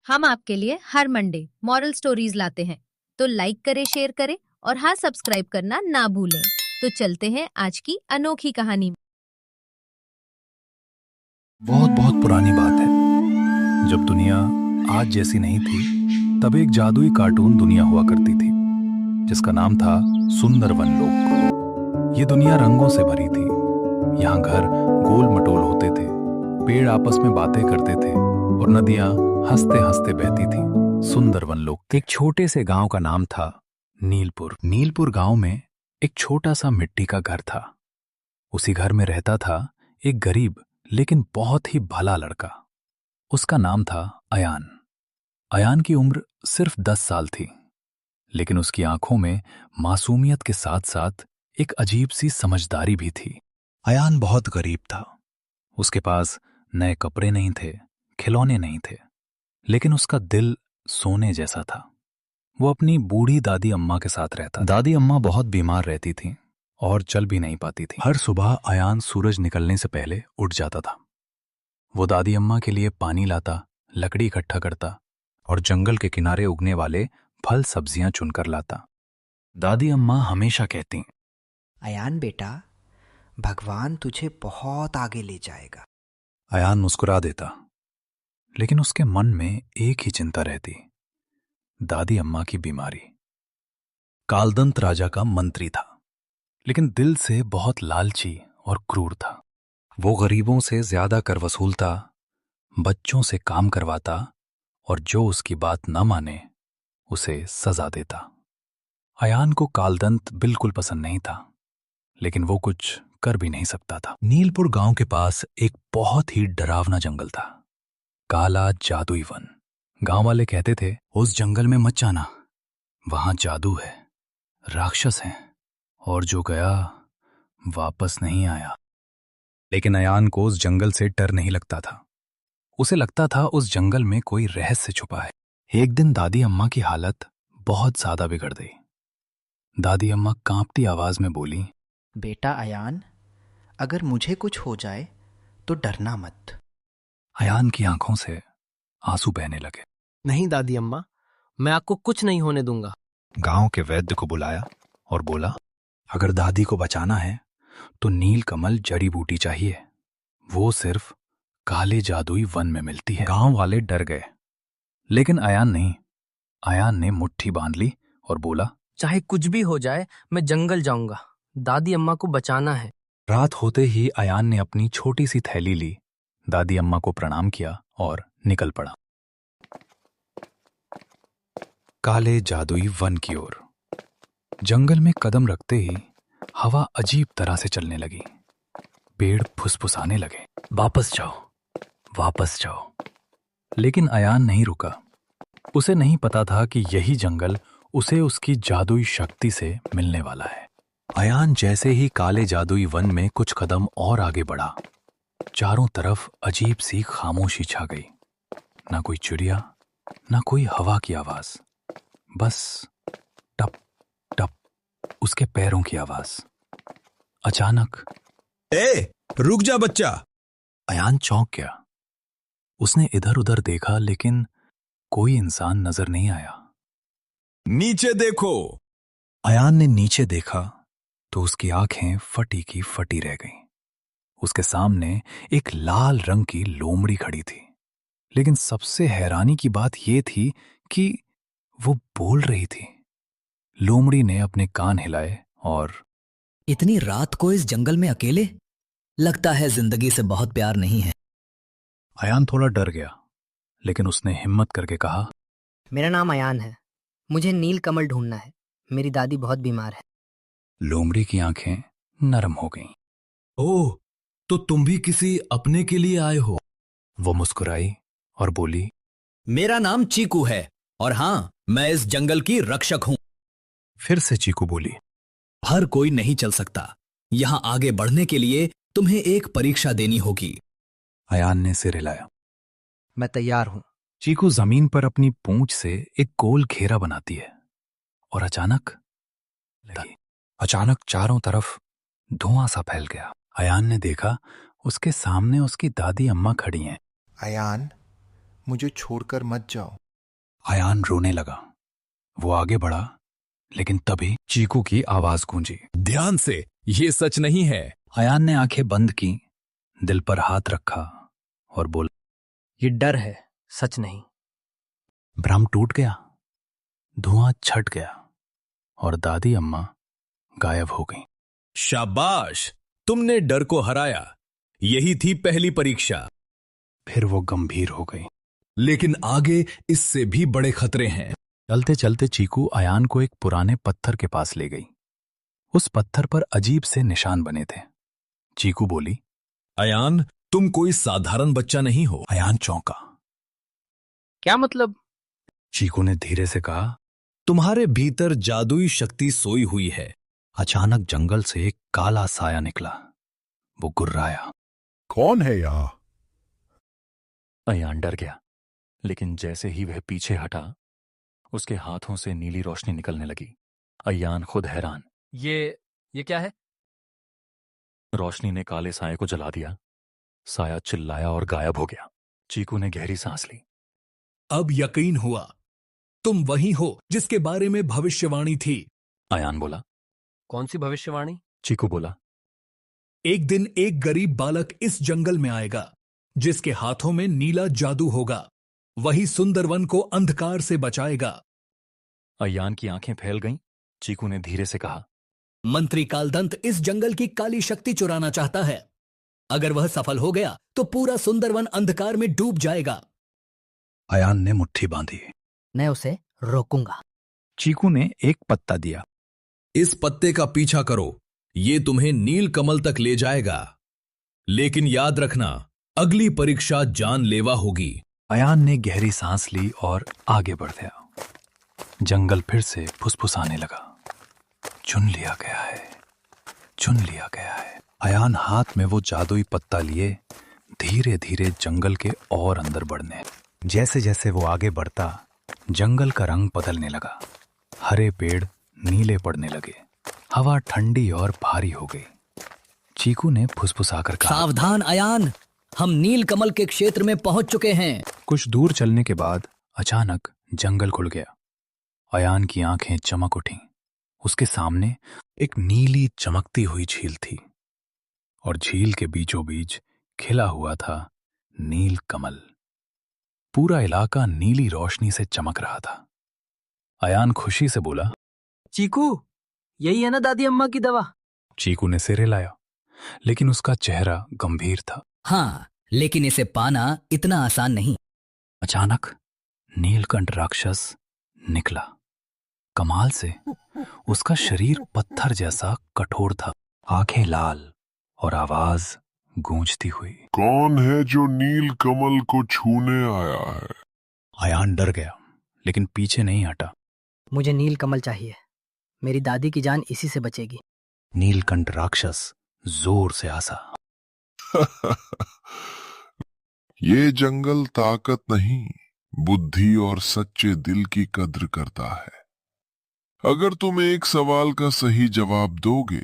हम आपके लिए हर मंडे मॉरल स्टोरीज लाते हैं, तो लाइक करें, शेयर करें और हाँ, सब्सक्राइब करना ना भूलें। तो चलते हैं आज की अनोखी कहानी। बहुत बहुत पुरानी बात है, जब दुनिया आज जैसी नहीं थी, तब एक जादुई कार्टून दुनिया हुआ करती थी, जिसका नाम था सुंदर वन लोक। ये दुनिया रंगों से भरी थी। यहाँ घर गोल मटोल होते थे, पेड़ आपस में बातें करते थे और नदियां हंसते हंसते बहती थी। सुंदर वन लोक। एक छोटे से गांव का नाम था नीलपुर। नीलपुर गांव में एक छोटा सा मिट्टी का घर था। उसी घर में रहता था एक गरीब लेकिन बहुत ही भला लड़का। उसका नाम था अयान। अयान की उम्र सिर्फ 10 साल थी, लेकिन उसकी आंखों में मासूमियत के साथ साथ एक अजीब सी समझदारी भी थी। अयान बहुत गरीब था। उसके पास नए कपड़े नहीं थे, खिलौने नहीं थे, लेकिन उसका दिल सोने जैसा था। वो अपनी बूढ़ी दादी अम्मा के साथ रहता। दादी अम्मा बहुत बीमार रहती थी और चल भी नहीं पाती थी। हर सुबह अयान सूरज निकलने से पहले उठ जाता था। वो दादी अम्मा के लिए पानी लाता, लकड़ी इकट्ठा करता और जंगल के किनारे उगने वाले फल सब्जियां चुनकर लाता। दादी अम्मा हमेशा कहती, अयान बेटा, भगवान तुझे बहुत आगे ले जाएगा। अयान मुस्कुरा देता, लेकिन उसके मन में एक ही चिंता रहती, दादी अम्मा की बीमारी। कालदंत राजा का मंत्री था, लेकिन दिल से बहुत लालची और क्रूर था। वो गरीबों से ज्यादा कर वसूलता, बच्चों से काम करवाता और जो उसकी बात न माने उसे सजा देता। अयान को कालदंत बिल्कुल पसंद नहीं था, लेकिन वो कुछ कर भी नहीं सकता था। नीलपुर गांव के पास एक बहुत ही डरावना जंगल था, काला जादुई वन। गांव वाले कहते थे, उस जंगल में मत जाना, वहां जादू है, राक्षस हैं और जो गया वापस नहीं आया। लेकिन अयान को उस जंगल से डर नहीं लगता था। उसे लगता था उस जंगल में कोई रहस्य छुपा है। एक दिन दादी अम्मा की हालत बहुत ज्यादा बिगड़ गई। दादी अम्मा कांपती आवाज में बोली, बेटा अयान, अगर मुझे कुछ हो जाए तो डरना मत। अयान की आंखों से आंसू बहने लगे। नहीं दादी अम्मा, मैं आपको कुछ नहीं होने दूंगा। गांव के वैद्य को बुलाया और बोला, अगर दादी को बचाना है तो नील कमल जड़ी बूटी चाहिए। वो सिर्फ काले जादुई वन में मिलती है। गांव वाले डर गए, लेकिन अयान नहीं। अयान ने मुट्ठी बांध ली और बोला, चाहे कुछ भी हो जाए, मैं जंगल जाऊंगा। दादी अम्मा को बचाना है। रात होते ही अयान ने अपनी छोटी सी थैली ली, दादी अम्मा को प्रणाम किया और निकल पड़ा काले जादुई वन की ओर। जंगल में कदम रखते ही हवा अजीब तरह से चलने लगी। पेड़ फुसफुसाने लगे, वापस जाओ, वापस जाओ। लेकिन अयान नहीं रुका। उसे नहीं पता था कि यही जंगल उसे उसकी जादुई शक्ति से मिलने वाला है। अयान जैसे ही काले जादुई वन में कुछ कदम और आगे बढ़ा, चारों तरफ अजीब सी खामोशी छा गई। ना कोई चिड़िया, ना कोई हवा की आवाज, बस टप टप उसके पैरों की आवाज। अचानक, ए, रुक जा बच्चा। अयान चौंक गया। उसने इधर उधर देखा, लेकिन कोई इंसान नजर नहीं आया। नीचे देखो। अयान ने नीचे देखा तो उसकी आंखें फटी की फटी रह गईं। उसके सामने एक लाल रंग की लोमड़ी खड़ी थी, लेकिन सबसे हैरानी की बात यह थी कि वो बोल रही थी। लोमड़ी ने अपने कान हिलाए और, इतनी रात को इस जंगल में अकेले? लगता है जिंदगी से बहुत प्यार नहीं है। अयान थोड़ा डर गया, लेकिन उसने हिम्मत करके कहा, मेरा नाम अयान है, मुझे नील कमल ढूंढना है। मेरी दादी बहुत बीमार है। लोमड़ी की आंखें नरम हो गईं। ओह, तो तुम भी किसी अपने के लिए आए हो? वो मुस्कुराई और बोली, मेरा नाम चीकू है और हां, मैं इस जंगल की रक्षक हूं। फिर से चीकू बोली, हर कोई नहीं चल सकता। यहां आगे बढ़ने के लिए तुम्हें एक परीक्षा देनी होगी। अयान ने सिर हिलाया। मैं तैयार हूं। चीकू जमीन पर अपनी पूंछ से एक गोल घेरा बनाती है और अचानक चारों तरफ धुआं सा फैल गया। अयान ने देखा उसके सामने उसकी दादी अम्मा खड़ी हैं। अयान, मुझे छोड़कर मत जाओ। अयान रोने लगा। वो आगे बढ़ा, लेकिन तभी चीकू की आवाज गूंजी। ध्यान से, ये सच नहीं है। अयान ने आंखें बंद की, दिल पर हाथ रखा और बोला, ये डर है, सच नहीं। भ्रम टूट गया, धुआं छट गया और दादी अम्मा गायब हो गई। शाबाश, तुमने डर को हराया। यही थी पहली परीक्षा। फिर वो गंभीर हो गई। लेकिन आगे इससे भी बड़े खतरे हैं। चलते चलते चीकू अयान को एक पुराने पत्थर के पास ले गई। उस पत्थर पर अजीब से निशान बने थे। चीकू बोली, अयान, तुम कोई साधारण बच्चा नहीं हो। अयान चौंका। क्या मतलब? चीकू ने धीरे से कहा, तुम्हारे भीतर जादुई शक्ति सोई हुई है। अचानक जंगल से एक काला साया निकला। वो गुर्राया। कौन है यहाँ? अयान डर गया, लेकिन जैसे ही वह पीछे हटा, उसके हाथों से नीली रोशनी निकलने लगी। अयान खुद हैरान। ये क्या है? रोशनी ने काले साये को जला दिया। साया चिल्लाया और गायब हो गया। चीकू ने गहरी सांस ली। अब यकीन हुआ, तुम वही हो जिसके बारे में भविष्यवाणी थी। अयान बोला। कौन सी भविष्यवाणी? चीकू बोला। एक दिन एक गरीब बालक इस जंगल में आएगा, जिसके हाथों में नीला जादू होगा। वही सुंदरवन को अंधकार से बचाएगा। अयान की आंखें फैल गईं। चीकू ने धीरे से कहा, मंत्री कालदंत इस जंगल की काली शक्ति चुराना चाहता है। अगर वह सफल हो गया तो पूरा सुंदरवन अंधकार में डूब जाएगा। अयान ने मुट्ठी बांधी। मैं उसे रोकूंगा। चीकू ने एक पत्ता दिया। इस पत्ते का पीछा करो, ये तुम्हें नील कमल तक ले जाएगा। लेकिन याद रखना, अगली परीक्षा जानलेवा होगी। अयान ने गहरी सांस ली और आगे बढ़ गया। जंगल फिर से फुसफुसाने लगा। चुन लिया गया है, चुन लिया गया है। अयान हाथ में वो जादुई पत्ता लिए धीरे धीरे जंगल के और अंदर बढ़ने। जैसे जैसे वो आगे बढ़ता, जंगल का रंग बदलने लगा। हरे पेड़ नीले पड़ने लगे। हवा ठंडी और भारी हो गई। चीकू ने फुसफुसाकर कहा, सावधान अयान, हम नील कमल के क्षेत्र में पहुंच चुके हैं। कुछ दूर चलने के बाद अचानक जंगल खुल गया। अयान की आंखें चमक उठीं। उसके सामने एक नीली चमकती हुई झील थी और झील के बीचों बीच खिला हुआ था नील कमल। पूरा इलाका नीली रोशनी से चमक रहा था। अयान खुशी से बोला, चीकू, यही है ना दादी अम्मा की दवा? चीकू ने सिर हिलाया, लेकिन उसका चेहरा गंभीर था। हाँ, लेकिन इसे पाना इतना आसान नहीं। अचानक नीलकंठ राक्षस निकला। कमाल से उसका शरीर पत्थर जैसा कठोर था, आंखें लाल और आवाज गूंजती हुई। कौन है जो नील कमल को छूने आया है? अयान डर गया, लेकिन पीछे नहीं हटा। मुझे नील कमल चाहिए। मेरी दादी की जान इसी से बचेगी। नीलकंठ राक्षस जोर से हंसा। ये जंगल ताकत नहीं, बुद्धि और सच्चे दिल की कद्र करता है। अगर तुम एक सवाल का सही जवाब दोगे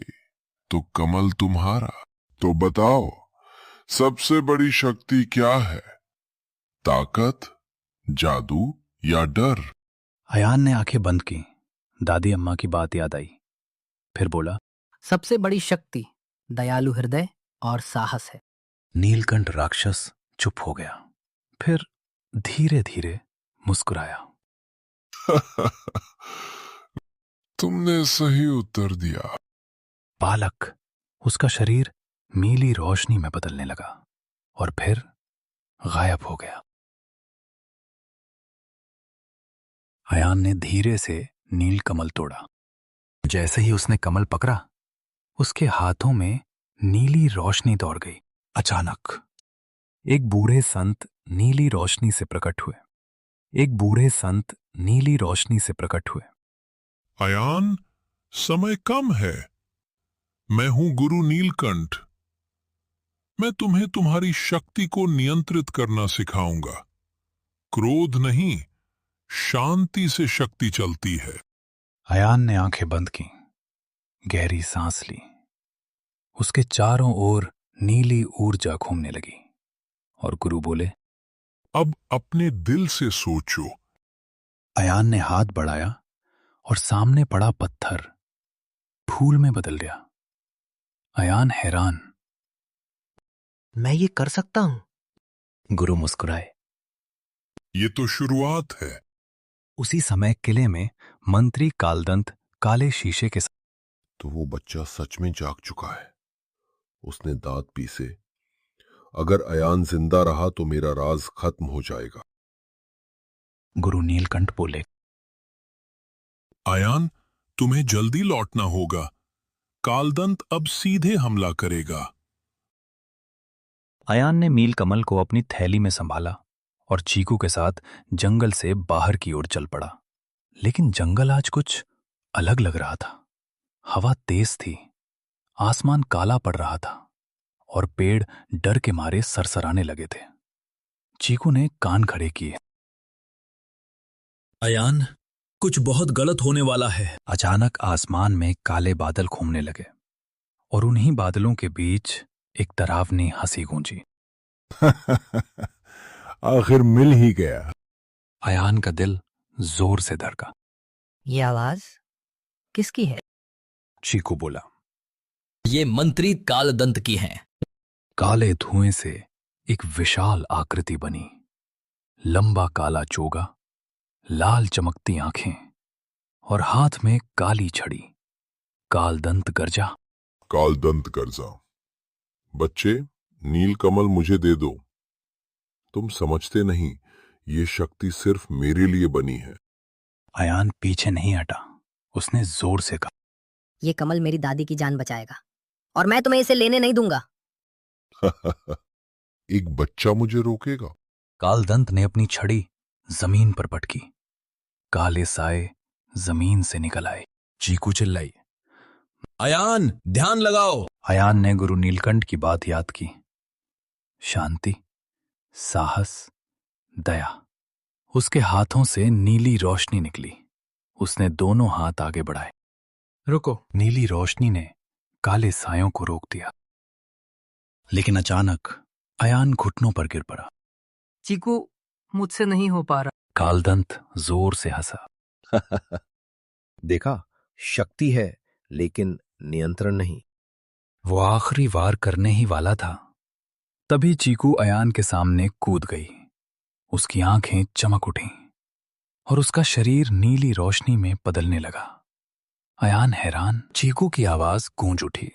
तो कमल तुम्हारा। तो बताओ, सबसे बड़ी शक्ति क्या है? ताकत, जादू या डर? अयान ने आंखें बंद की। दादी अम्मा की बात याद आई। फिर बोला, सबसे बड़ी शक्ति दयालु हृदय और साहस है। नीलकंठ राक्षस चुप हो गया, फिर धीरे धीरे मुस्कुराया। तुमने सही उत्तर दिया। बालक, उसका शरीर नीली रोशनी में बदलने लगा और फिर गायब हो गया। अयान ने धीरे से नील कमल तोड़ा। जैसे ही उसने कमल पकड़ा, उसके हाथों में नीली रोशनी दौड़ गई। अचानक एक बूढ़े संत नीली रोशनी से प्रकट हुए। एक बूढ़े संत नीली रोशनी से प्रकट हुए। अयान, समय कम है। मैं हूं गुरु नीलकंठ। मैं तुम्हें तुम्हारी शक्ति को नियंत्रित करना सिखाऊंगा। क्रोध नहीं, शांति से शक्ति चलती है। अयान ने आंखें बंद की, गहरी सांस ली। उसके चारों ओर नीली ऊर्जा घूमने लगी और गुरु बोले, अब अपने दिल से सोचो। अयान ने हाथ बढ़ाया और सामने पड़ा पत्थर फूल में बदल गया। अयान हैरान। मैं ये कर सकता हूं? गुरु मुस्कुराए। ये तो शुरुआत है। उसी समय किले में मंत्री कालदंत काले शीशे के साथ। तो वो बच्चा सच में जाग चुका है। उसने दांत पीसे। अगर अयान जिंदा रहा तो मेरा राज खत्म हो जाएगा। गुरु नीलकंठ बोले। अयान, तुम्हें जल्दी लौटना होगा। कालदंत अब सीधे हमला करेगा। अयान ने नीलकमल को अपनी थैली में संभाला और चीकू के साथ जंगल से बाहर की ओर चल पड़ा। लेकिन जंगल आज कुछ अलग लग रहा था। हवा तेज थी, आसमान काला पड़ रहा था और पेड़ डर के मारे सरसराने लगे थे। चीकू ने कान खड़े किए। अयान, कुछ बहुत गलत होने वाला है। अचानक आसमान में काले बादल घूमने लगे और उन्हीं बादलों के बीच एक डरावनी हंसी गूंजी। आखिर मिल ही गया। अयान का दिल जोर से धड़का। ये आवाज किसकी है? चीकू बोला। ये मंत्री कालदंत की हैं। काले धुएं से एक विशाल आकृति बनी। लंबा काला चोगा, लाल चमकती आंखें और हाथ में काली छड़ी। कालदंत गर्जा। कालदंत गर्जा। बच्चे, नीलकमल मुझे दे दो। तुम समझते नहीं, ये शक्ति सिर्फ मेरे लिए बनी है। अयान पीछे नहीं हटा। उसने जोर से कहा। ये कमल मेरी दादी की जान बचाएगा और मैं तुम्हें इसे लेने नहीं दूंगा। एक बच्चा मुझे रोकेगा? कालदंत ने अपनी छड़ी जमीन पर पटकी। काले साए जमीन से निकल आए। चीकू चिल्लाई। अयान, ध्यान लगाओ। अयान ने गुरु नीलकंठ की बात याद की। शांति, साहस, दया। उसके हाथों से नीली रोशनी निकली। उसने दोनों हाथ आगे बढ़ाए। रुको। नीली रोशनी ने काले सायों को रोक दिया। लेकिन अचानक अयान घुटनों पर गिर पड़ा। चीकू, मुझसे नहीं हो पा रहा। कालदंत जोर से हंसा। देखा, शक्ति है लेकिन नियंत्रण नहीं। वो आखिरी वार करने ही वाला था। तभी चीकू अयान के सामने कूद गई। उसकी आंखें चमक उठीं और उसका शरीर नीली रोशनी में बदलने लगा। अयान हैरान। चीकू की आवाज गूंज उठी।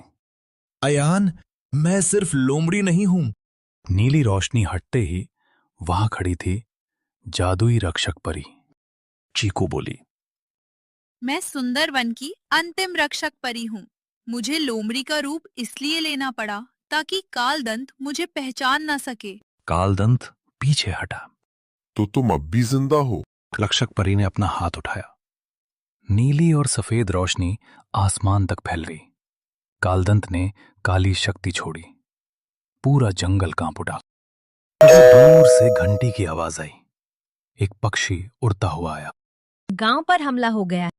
अयान, मैं सिर्फ लोमड़ी नहीं हूं। नीली रोशनी हटते ही वहां खड़ी थी जादुई रक्षक परी। चीकू बोली। मैं सुंदरवन की अंतिम रक्षक परी हूँ। मुझे लोमड़ी का रूप इसलिए लेना पड़ा ताकि कालदंत मुझे पहचान ना सके। कालदंत पीछे हटा। तो तुम अब भी जिंदा हो? रक्षक परी ने अपना हाथ उठाया। नीली और सफेद रोशनी आसमान तक फैल गई। कालदंत ने काली शक्ति छोड़ी। पूरा जंगल कांप उठा। दूर से घंटी की आवाज आई। एक पक्षी उड़ता हुआ आया। गांव पर हमला हो गया।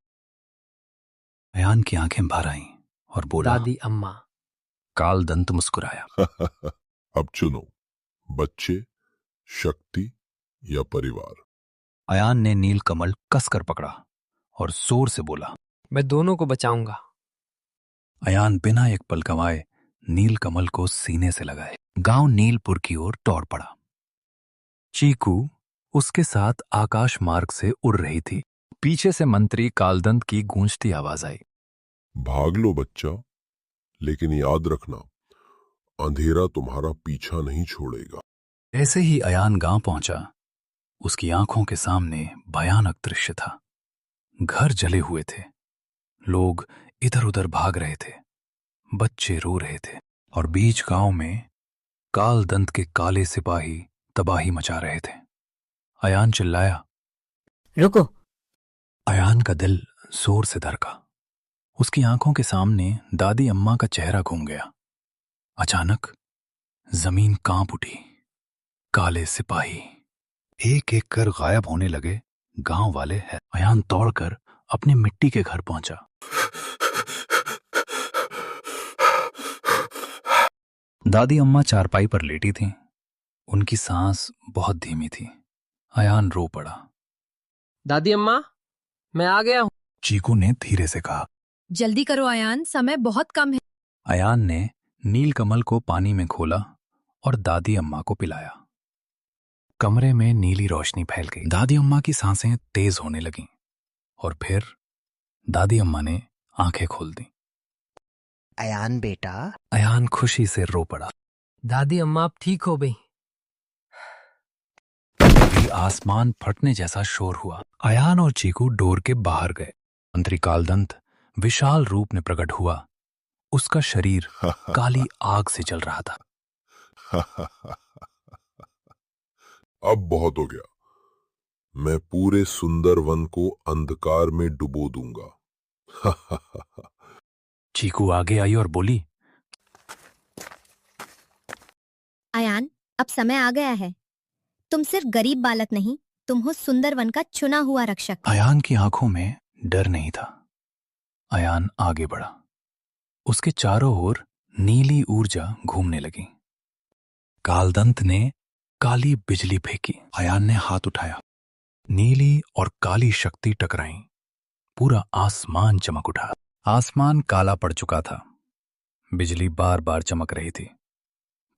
अयान की आंखें भर आईं और बोला। दादी अम्मा। कालदंत मुस्कुराया। अब चुनो, बच्चे, शक्ति या परिवार। अयान ने नीलकमल कसकर पकड़ा और जोर से बोला। मैं दोनों को बचाऊंगा। अयान बिना एक पल गंवाए नीलकमल को सीने से लगाए गांव नीलपुर की ओर दौड़ पड़ा। चीकू उसके साथ आकाश मार्ग से उड़ रही थी। पीछे से मंत्री कालदंत की गूंजती आवाज आई। भाग लो बच्चा, लेकिन याद रखना, अंधेरा तुम्हारा पीछा नहीं छोड़ेगा। ऐसे ही अयान गांव पहुंचा। उसकी आंखों के सामने भयानक दृश्य था। घर जले हुए थे। लोग इधर उधर भाग रहे थे। बच्चे रो रहे थे और बीच गांव में कालदंत के काले सिपाही तबाही मचा रहे थे। अयान चिल्लाया। रुको। अयान का दिल जोर से धड़का। उसकी आंखों के सामने दादी अम्मा का चेहरा घूम गया। अचानक जमीन कांप उठी। काले सिपाही एक एक कर गायब होने लगे। गांव वाले है। अयान दौड़कर अपने मिट्टी के घर पहुंचा। दादी अम्मा चारपाई पर लेटी थीं। उनकी सांस बहुत धीमी थी। अयान रो पड़ा। दादी अम्मा, मैं आ गया हूँ। चीकू ने धीरे से कहा। जल्दी करो अयान, समय बहुत कम है। अयान ने नीलकमल को पानी में खोला और दादी अम्मा को पिलाया। कमरे में नीली रोशनी फैल गई। दादी अम्मा की सांसें तेज होने लगीं और फिर दादी अम्मा ने आंखें खोल दी। अयान बेटा। अयान खुशी से रो पड़ा। दादी अम्मा अब ठीक हो गई। तभी आसमान फटने जैसा शोर हुआ। अयान और चीकू डोर के बाहर गए। मंत्री कालदंत विशाल रूप में प्रकट हुआ। उसका शरीर काली आग से जल रहा था। अब बहुत हो गया। मैं पूरे सुंदर वन को अंधकार में डुबो दूंगा। चीकू आगे आई और बोली, अयान, अब समय आ गया है। तुम सिर्फ गरीब बालक नहीं, तुम हो सुंदर वन का चुना हुआ रक्षक। अयान की आंखों में डर नहीं था। अयान आगे बढ़ा। उसके चारों ओर नीली ऊर्जा घूमने लगी। कालदंत ने काली बिजली फेंकी। अयान ने हाथ उठाया। नीली और काली शक्ति टकराई। पूरा आसमान चमक उठा। आसमान काला पड़ चुका था। बिजली बार बार चमक रही थी।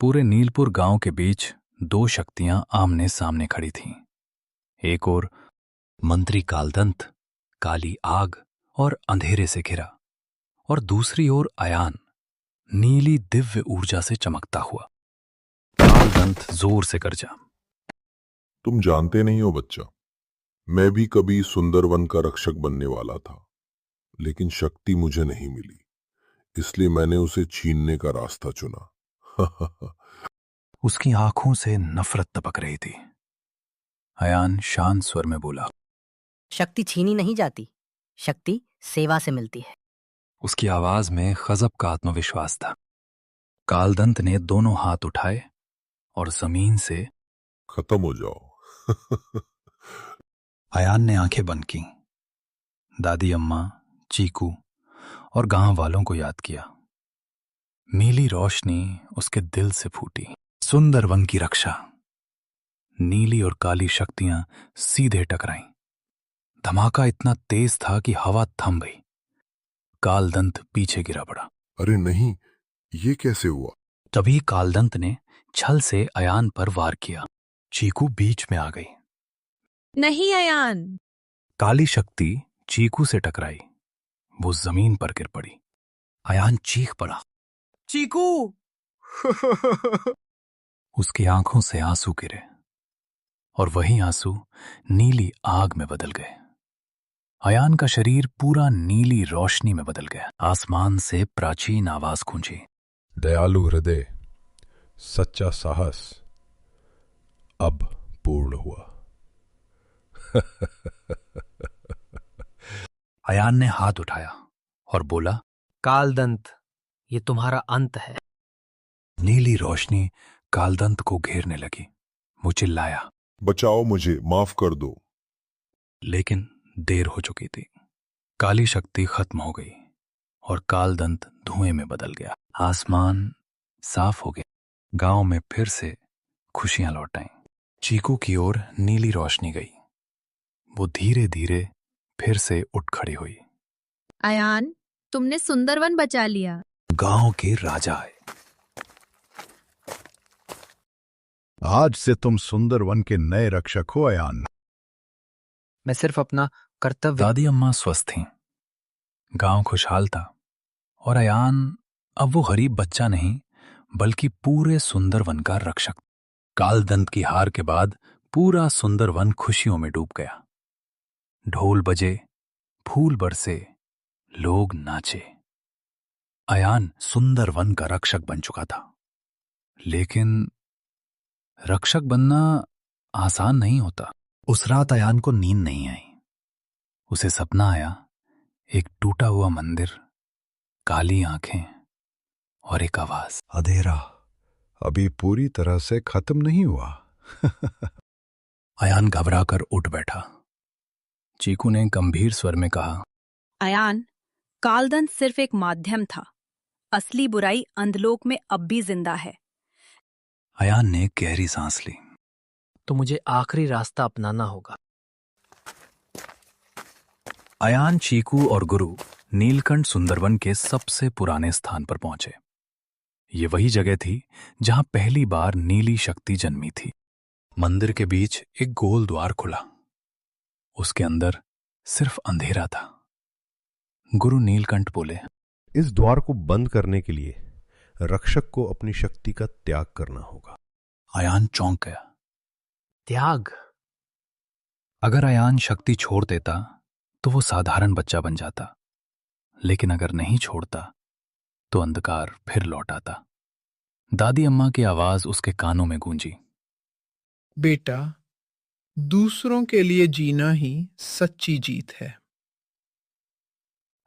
पूरे नीलपुर गांव के बीच दो शक्तियां आमने सामने खड़ी थीं। एक ओर मंत्री कालदंत काली आग और अंधेरे से घिरा, और दूसरी ओर अयान नीली दिव्य ऊर्जा से चमकता हुआ। कालदंत जोर से गरजा। तुम जानते नहीं हो बच्चा, मैं भी कभी सुंदर वन का रक्षक बनने वाला था, लेकिन शक्ति मुझे नहीं मिली, इसलिए मैंने उसे छीनने का रास्ता चुना। उसकी आंखों से नफरत टपक रही थी। अयान शांत स्वर में बोला, शक्ति छीनी नहीं जाती, शक्ति सेवा से मिलती है। उसकी आवाज में गजब का आत्मविश्वास था। कालदंत ने दोनों हाथ उठाए और जमीन से खत्म हो जाओ। अयान ने आंखें बंद की। दादी अम्मा, चीकू और गांव वालों को याद किया। नीली रोशनी उसके दिल से फूटी। सुंदर वन की रक्षा। नीली और काली शक्तियां सीधे टकराईं। धमाका इतना तेज था कि हवा थम गई। कालदंत पीछे गिरा पड़ा। अरे नहीं, ये कैसे हुआ? तभी कालदंत ने छल से अयान पर वार किया। चीकू बीच में आ गई। नहीं अयान। काली शक्ति चीकू से टकराई। वो जमीन पर गिर पड़ी। अयान चीख पड़ा, चीकू। उसकी आंखों से आंसू गिरे और वही आंसू नीली आग में बदल गए। अयान का शरीर पूरा नीली रोशनी में बदल गया। आसमान से प्राचीन आवाज गूंजी, दयालु हृदय, सच्चा साहस अब पूर्ण हुआ। अयान ने हाथ उठाया और बोला, कालदंत, ये तुम्हारा अंत है। नीली रोशनी कालदंत को घेरने लगी। वो चिल्लाया, बचाओ मुझे, माफ कर दो। लेकिन देर हो चुकी थी। काली शक्ति खत्म हो गई और कालदंत धुएं में बदल गया। आसमान साफ हो गया। गांव में फिर से खुशियां लौट आईं। चीकू की ओर नीली रोशनी गई। वो धीरे धीरे फिर से उठ खड़ी हुई। अयान, तुमने सुंदरवन बचा लिया। गांव के राजा आए। आज से तुम सुंदर वन के नए रक्षक हो अयान। मैं सिर्फ अपना कर्तव्य। दादी अम्मा स्वस्थ थीं। गांव खुशहाल था और अयान अब वो गरीब बच्चा नहीं, बल्कि पूरे सुंदर वन का रक्षक। कालदंत की हार के बाद पूरा सुंदर वन खुशियों में डूब गया। ढोल बजे, फूल बरसे, लोग नाचे। अयान सुंदर वन का रक्षक बन चुका था। लेकिन रक्षक बनना आसान नहीं होता। उस रात अयान को नींद नहीं आई। उसे सपना आया, एक टूटा हुआ मंदिर, काली आंखें और एक आवाज, अंधेरा अभी पूरी तरह से खत्म नहीं हुआ। अयान घबराकर उठ बैठा। चीकू ने गंभीर स्वर में कहा, अयान, कालदंत सिर्फ एक माध्यम था। असली बुराई अंधलोक में अब भी जिंदा है। अयान ने गहरी सांस ली। तो मुझे आखिरी रास्ता अपनाना होगा। अयान, चीकू और गुरु नीलकंठ सुंदरवन के सबसे पुराने स्थान पर पहुंचे। ये वही जगह थी जहां पहली बार नीली शक्ति जन्मी थी। मंदिर के बीच एक गोल द्वार खुला। उसके अंदर सिर्फ अंधेरा था। गुरु नीलकंठ बोले, इस द्वार को बंद करने के लिए रक्षक को अपनी शक्ति का त्याग करना होगा। अयान चौंक गया। त्याग? अगर अयान शक्ति छोड़ देता तो वो साधारण बच्चा बन जाता, लेकिन अगर नहीं छोड़ता तो अंधकार फिर लौट आता। दादी अम्मा की आवाज उसके कानों में गूंजी, बेटा, दूसरों के लिए जीना ही सच्ची जीत है।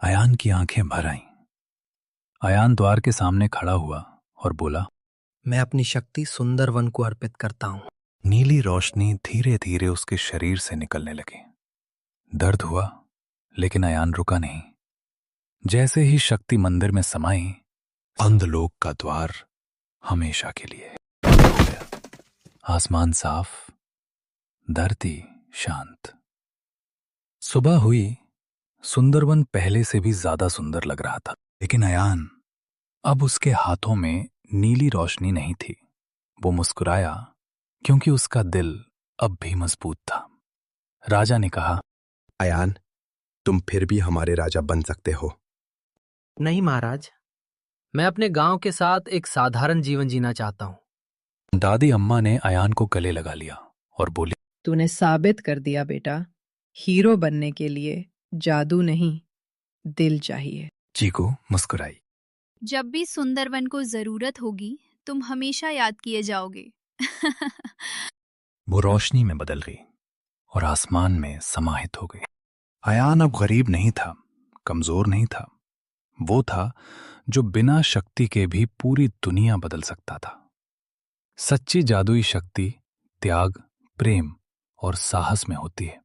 अयान की आंखें भर आईं। अयान द्वार के सामने खड़ा हुआ और बोला, मैं अपनी शक्ति सुंदरवन को अर्पित करता हूँ। नीली रोशनी धीरे धीरे उसके शरीर से निकलने लगी। दर्द हुआ, लेकिन अयान रुका नहीं। जैसे ही शक्ति मंदिर में समाई, अंधलोक का द्वार हमेशा के लिए हो गया। आसमान साफ, धरती शांत। सुबह हुई। सुंदरवन पहले से भी ज्यादा सुंदर लग रहा था, लेकिन अयान, अब उसके हाथों में नीली रोशनी नहीं थी। वो मुस्कुराया क्योंकि उसका दिल अब भी मजबूत था। राजा ने कहा, अयान, तुम फिर भी हमारे राजा बन सकते हो। नहीं महाराज, मैं अपने गांव के साथ एक साधारण जीवन जीना चाहता हूँ। दादी अम्मा ने अयान को गले लगा लिया और बोली, तूने साबित कर दिया बेटा, हीरो बनने के लिए जादू नहीं, दिल चाहिए। चीकू मुस्कुराई। जब भी सुंदरवन को जरूरत होगी, तुम हमेशा याद किए जाओगे। वो रोशनी में बदल गई और आसमान में समाहित हो गई। अयान अब गरीब नहीं था, कमजोर नहीं था। वो था जो बिना शक्ति के भी पूरी दुनिया बदल सकता था। सच्ची जादुई शक्ति त्याग, प्रेम और साहस में होती है।